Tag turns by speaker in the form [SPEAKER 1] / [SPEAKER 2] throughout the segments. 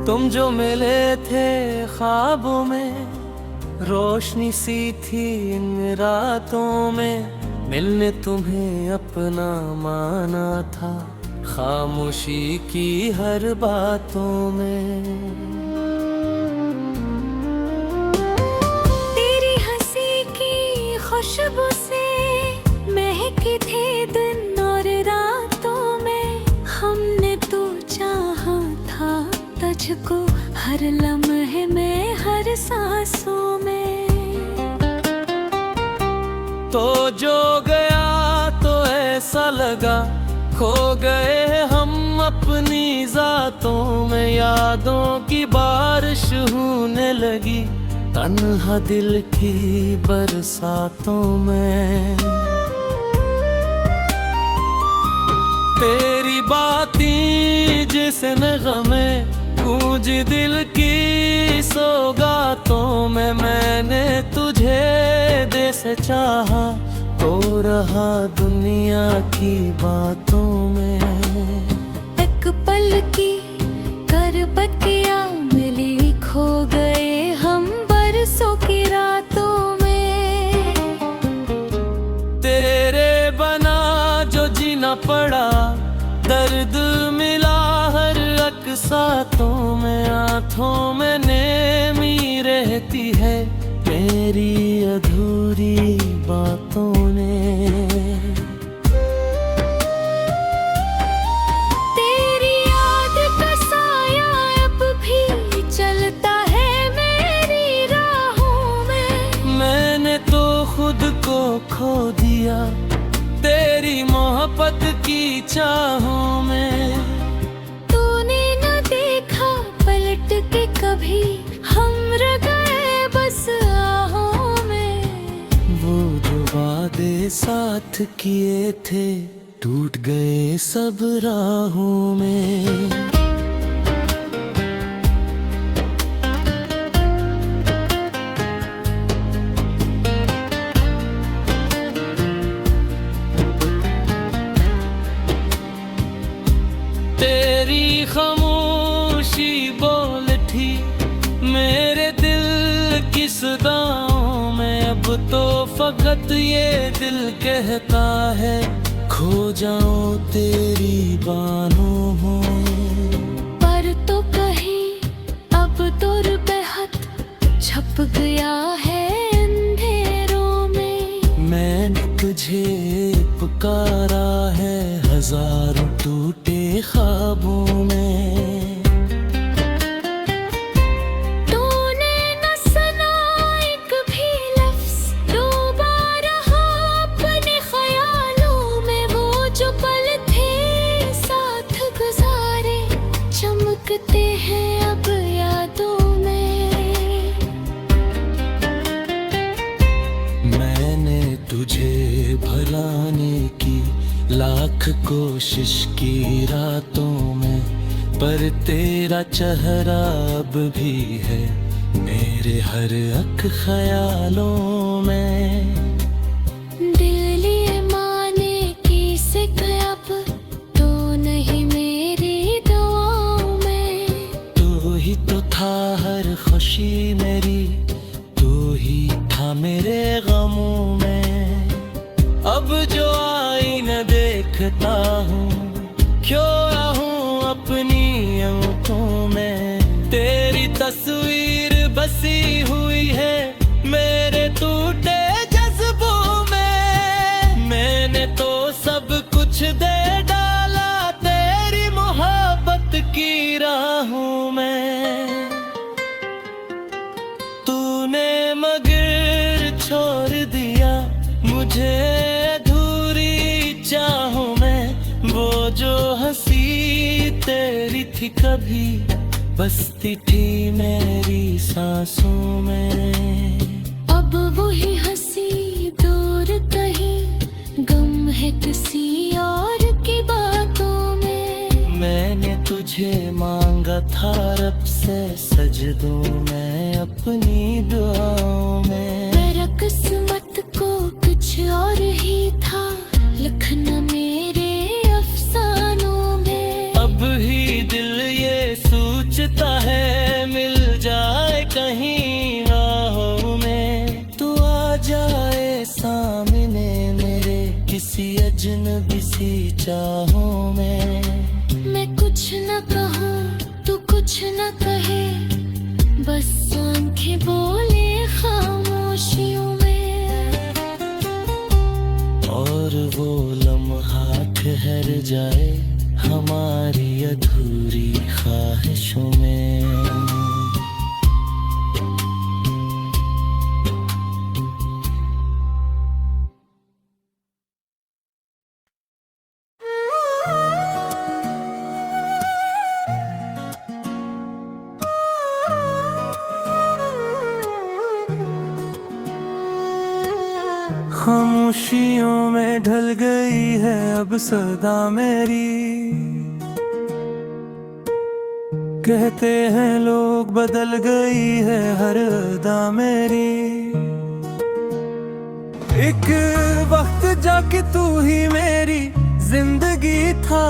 [SPEAKER 1] तुम जो मिले थे ख्वाबों में, रोशनी सी थी इन रातों में। मिलने तुम्हें अपना माना था, खामोशी की हर बातों में।
[SPEAKER 2] तेरी हंसी की खुशबू से महके थे दिन और रातों में। हमने तो चाहा था तुझको हर लम्हे में, हर सांसों में।
[SPEAKER 1] तो जो गया तो ऐसा लगा, खो गए हम अपनी जातों में। यादों की बारिश होने लगी तन्हा दिल की बरसातों में। तेरी बातें जैसे नग़मे गूंज दिल की सौगातों में। मैंने तुझे दे से चाहा तो रहा दुनिया की बातों में।
[SPEAKER 2] एक पल की करबतिया मिली, खो गए हम बरसों की रातों में।
[SPEAKER 1] तेरे बना जो जीना पड़ा, दर्द मिला हर अक़सातों में। आँखों में नेमी रहती है मेरी अधूरी बातों ने।
[SPEAKER 2] तेरी याद का साया अब भी चलता है मेरी राहों में।
[SPEAKER 1] मैंने तो खुद को खो दिया तेरी मोहब्बत की चाहों में।
[SPEAKER 2] तूने न देखा पलट के कभी, हम रह गए बस आहों में।
[SPEAKER 1] वो जो वादे साथ किए थे टूट गए सब राहों में। तेरी खामोशी बोल थी मेरे दिल की सदाओं में। अब तो फकत ये दिल कहता है खो जाऊं तेरी बाहों में।
[SPEAKER 2] पर तो कहीं अब दूर बेहद छप गया है अंधेरों में।
[SPEAKER 1] मैंने तुझे पुकारा है हजारों टूटे ख्वाबों में।
[SPEAKER 2] तूने न सुना एक भी लफ्ज़, डूबा रहा अपने ख्यालों में। वो जो पल थे साथ गुजारे, चमकते हैं अब यादों में।
[SPEAKER 1] मैंने तुझे भुलाने की लाख कोशिश की रातों में, पर तेरा चेहरा अब भी है मेरे हर एक ख्यालों में।
[SPEAKER 2] दिल लिए माने की सिक अब तो नहीं मेरी दुआओं में।
[SPEAKER 1] तू ही तो था हर खुशी मेरी, तू ही था मेरे गमों में। अब जो आईना देखता हूँ, खोया हूँ अपनी आँखों में। तेरी तस्वीर बसी हुई है मेरे टूटे जज्बों में। मैंने तो सब कुछ दे डाला तेरी मोहब्बत की राहों में। तूने मगर छोड़ दिया मुझे अधूरी चाहों में। वो जो हंसी तेरी थी कभी, बसती थी मेरी सांसों में।
[SPEAKER 2] अब वही हंसी दूर कहीं, गम है किसी और की बातों में।
[SPEAKER 1] मैंने तुझे मांगा था रब से सजदों में, अपनी दुआओं में।
[SPEAKER 2] मेरा किस्मत को कुछ और ही था, लिखना मेरे अफसानों में।
[SPEAKER 1] अब ही दिल ये सोचता है सी अजनबी सी चाहों में।
[SPEAKER 2] मैं कुछ न कहूँ तू कुछ न कहे, बस आंखें बोले खामोशियों में।
[SPEAKER 1] और वो लम्हा ठहर जाए हमारी अधूरी ख्वाहिशों में। खामोशियों में ढल गई है अब सदा मेरी। कहते हैं लोग बदल गई है हर अदा मेरी। एक वक्त जाके तू ही मेरी जिंदगी था,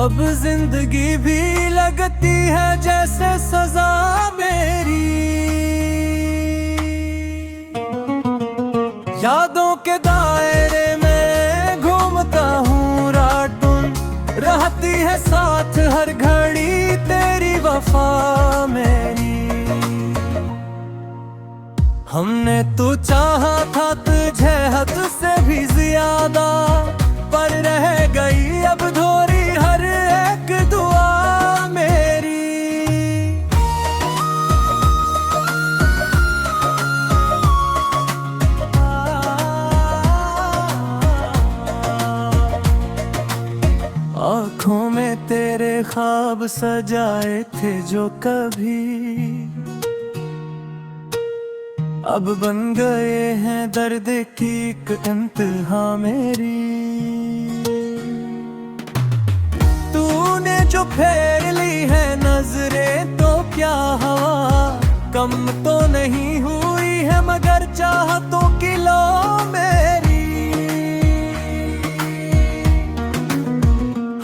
[SPEAKER 1] अब जिंदगी भी लगती है जैसे सजा मेरी। यादों के दायरे में घूमता हूँ रातुन, रहती है साथ हर घड़ी तेरी वफा मेरी। हमने तो चाहा था तुझे हद से भी ज्यादा, पर रह गई अब धोरी हर एक दुआ मेरी। आँखों में तेरे ख्वाब सजाए थे जो कभी, अब बन गए हैं दर्द की एक इंतहा मेरी। तूने जो फेर ली है नजरें तो क्या हवा, कम तो नहीं हुई है मगर चाहतों की लो मेरी।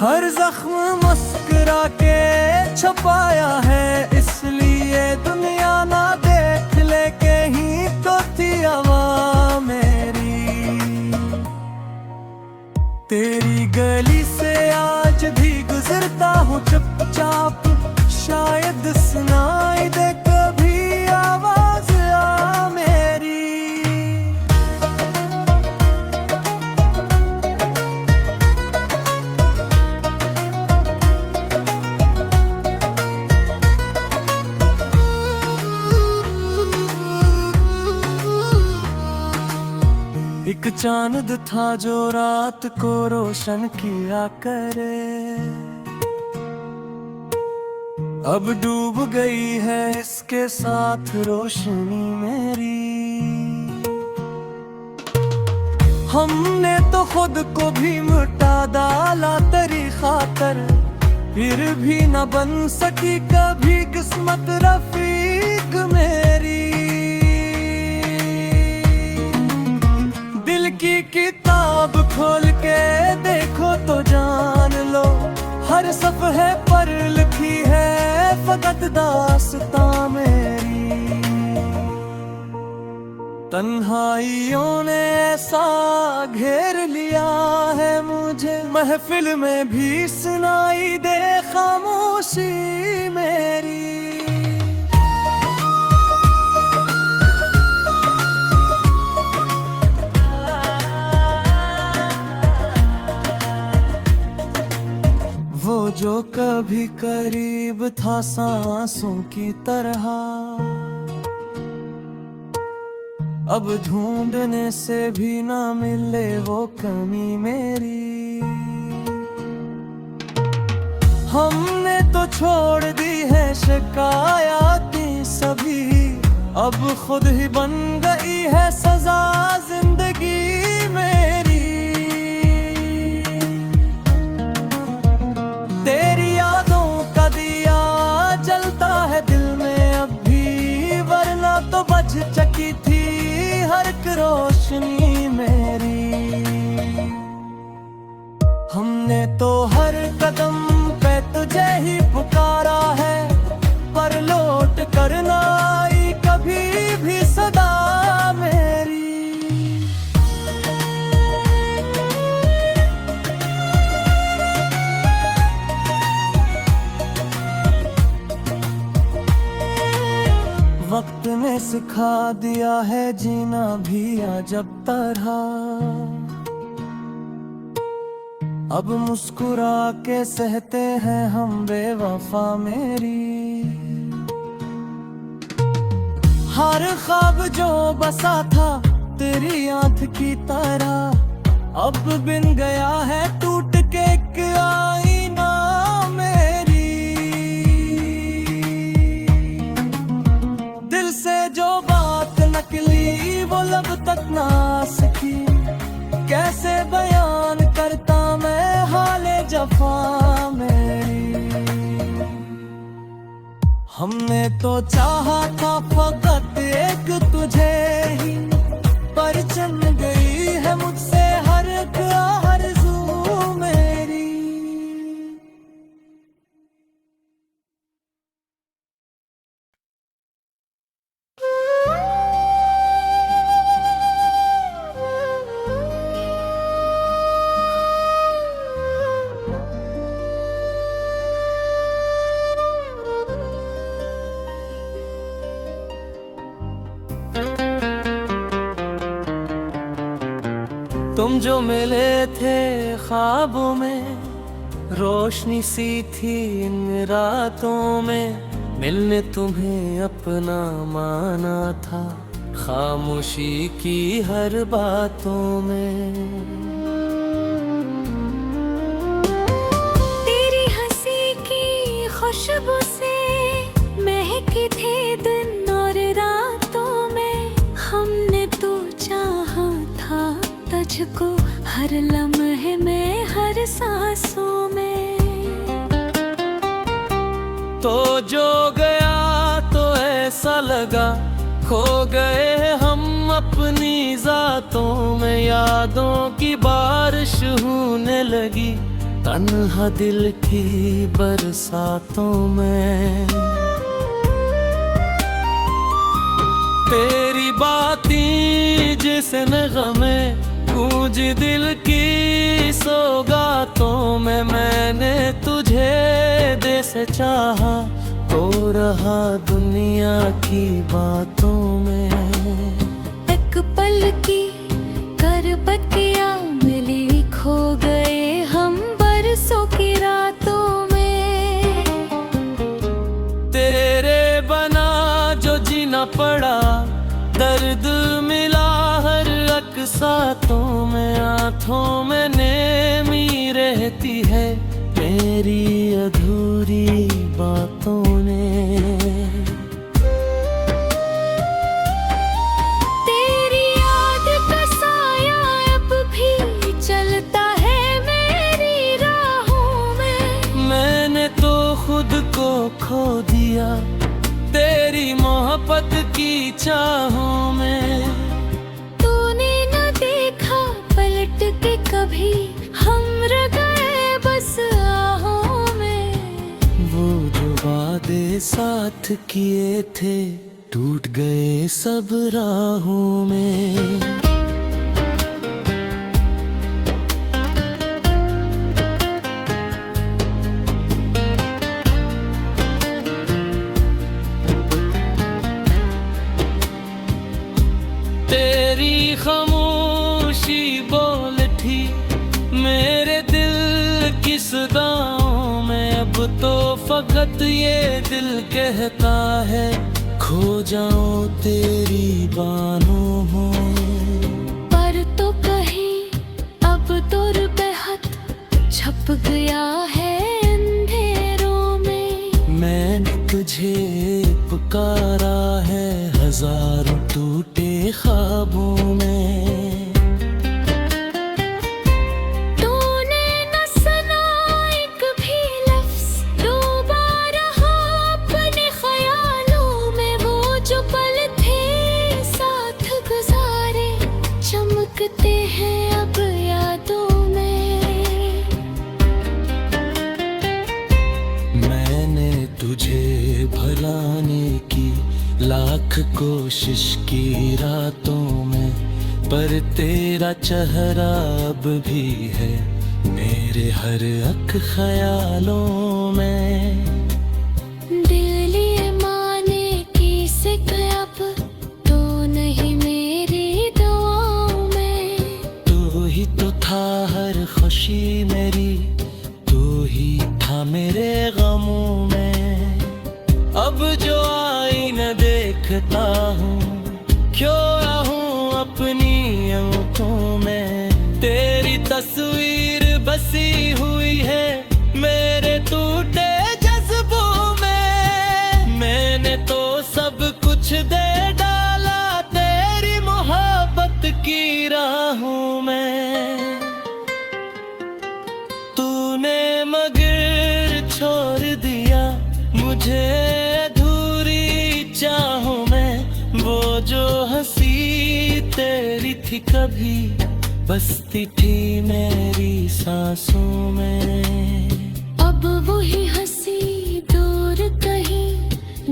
[SPEAKER 1] हर जख्म मुस्कुरा के छुपाया है, इसलिए दुनिया ना देख ले कहीं तो थी हवा मेरी। तेरी गली से आज भी गुजरता हूँ चुपचाप, शायद सुनाई दे कभी आवाज आ मेरी। एक चांद था जो रात को रोशन किया करे, अब डूब गई है इसके साथ रोशनी मेरी। हमने तो खुद को भी मिटा डाला तेरी खातर, फिर भी न बन सकी कभी किस्मत रफीक मेरी। दिल की किताब खोल के देखो तो जान लो, हर सफ़हे पर लिखी है फकत दास्तां मेरी। तन्हाइयों ने ऐसा घेर लिया है मुझे, महफिल में भी सुनाई दे खामोशी मेरी। वो जो कभी करीब था सांसों की तरह, अब ढूंढने से भी ना मिले वो कमी मेरी। हमने तो छोड़ दी है शिकायतें सभी, अब खुद ही बन गई है सजा जिंदगी मेरी। तेरी यादों का दिया जलता है दिल में अब भी, वरना तो बज चकी थी हर एक रोशनी मेरी। हमने तो हर कदम पे तुझे ही पुकारा है, पर लौट कर ना आई कभी भी सदा मेरी। सिखा दिया है जीना भी अजब तरह। अब मुस्कुरा के सहते हैं हम बेवफा मेरी। हर ख्वाब जो बसा था तेरी आंख की तरह, अब बिन गया है टूट के एक आईना मेरी। दिल से जो बात निकली वो लब तक ना सकी, कैसे बयान करता मैं हाले जफा मेरी। हमने तो चाहा था फकत एक तुझे ही, पर चल गई है मुझसे हर एक आरज़ू मेरी। तुम जो मिले थे ख्वाबों में, रोशनी सी थी इन रातों में। मिलने तुम्हें अपना माना था, खामोशी की हर बातों में।
[SPEAKER 2] तेरी हंसी की खुशबू से महके थे दिन और रातों में। हमने तो चाहा था तुझको हर लम्हे में हर सांसों में।
[SPEAKER 1] तो जो गया तो ऐसा लगा खो गए हम अपनी जातों में। यादों की बारिश होने लगी तन्हा दिल की बरसातों में। तेरी बातें जैसे नग़मे गूंज दिल की सौगातों में। मैंने तुझे दे से चाहा तो रहा दुनिया की बातों में।
[SPEAKER 2] एक पल की करबतिया मिली खो गए हम बरसों की रातों में।
[SPEAKER 1] तेरे बना जो जीना पड़ा, दर्द मिला हर अक़सातों में। आँखों में नेमी रहती है मेरी अधूरी बातों ने।
[SPEAKER 2] तेरी याद का साया अब भी चलता है मेरी राहों में।
[SPEAKER 1] मैंने तो खुद को खो दिया तेरी मोहब्बत की चाहों में।
[SPEAKER 2] तूने न देखा पलट के कभी, हम रह गए बस आहों में।
[SPEAKER 1] वो जो वादे साथ किए थे टूट गए सब राहों में। तेरी खामोशी बोल थी मेरे दिल की सदाओं में। अब तो फकत ये दिल कहता है खो जाऊं तेरी बाहों में।
[SPEAKER 2] पर तो कहीं अब दूर बेहद छप गया है अंधेरों में।
[SPEAKER 1] मैंने तुझे पुकारा है हजारों टूटे ख्वाबों में।
[SPEAKER 2] तूने न सुना एक भी लफ्ज़, डूबा रहा अपने ख्यालों में। वो जो पल थे साथ गुजारे चमकते हैं अब यादों में।
[SPEAKER 1] मैंने तुझे भुलाने की लाख कोशिश की रातों में, पर तेरा चेहरा अब भी है मेरे हर एक ख्यालों में।
[SPEAKER 2] दिल लिए माने की से अब
[SPEAKER 1] था हर खुशी मेरी, तू ही था मेरे गमों में। अब जो आईना देखता हूँ, खोया हूँ अपनी आँखों में। तेरी तस्वीर बसी हुई है मेरे टूटे जज्बों में। मैंने तो सब कुछ दे डाला तेरी मोहब्बत की राहों में। तूने मगर छोड़ दिया मुझे अधूरी चाहों में। वो जो हंसी तेरी थी कभी बसती थी मेरी सांसों में।
[SPEAKER 2] अब वही हंसी दूर कहीं,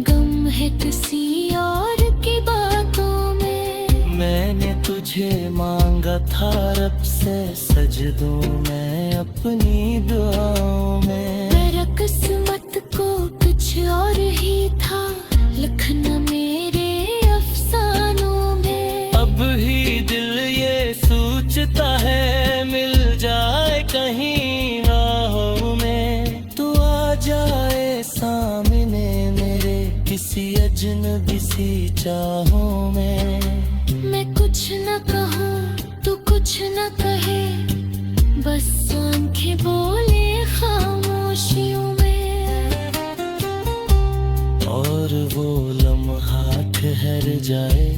[SPEAKER 2] गम है किसी और की बातों में।
[SPEAKER 1] मैंने तुझे मांगा था रब से सजदों में, अपनी दुआओं में।
[SPEAKER 2] मेरा किस्मत को कुछ और ही था, लिखना मेरे अफसानों में।
[SPEAKER 1] अब ही दिल ये सोचता है मिल जाए कहीं राहों में। तू आ जाए सामने मेरे किसी अजनबी सी चाहों में।
[SPEAKER 2] मैं कुछ न कहूँ तू कुछ न कहे, बस आंखें बोले खामोशियों में।
[SPEAKER 1] और वो लम्हा ठहर जाए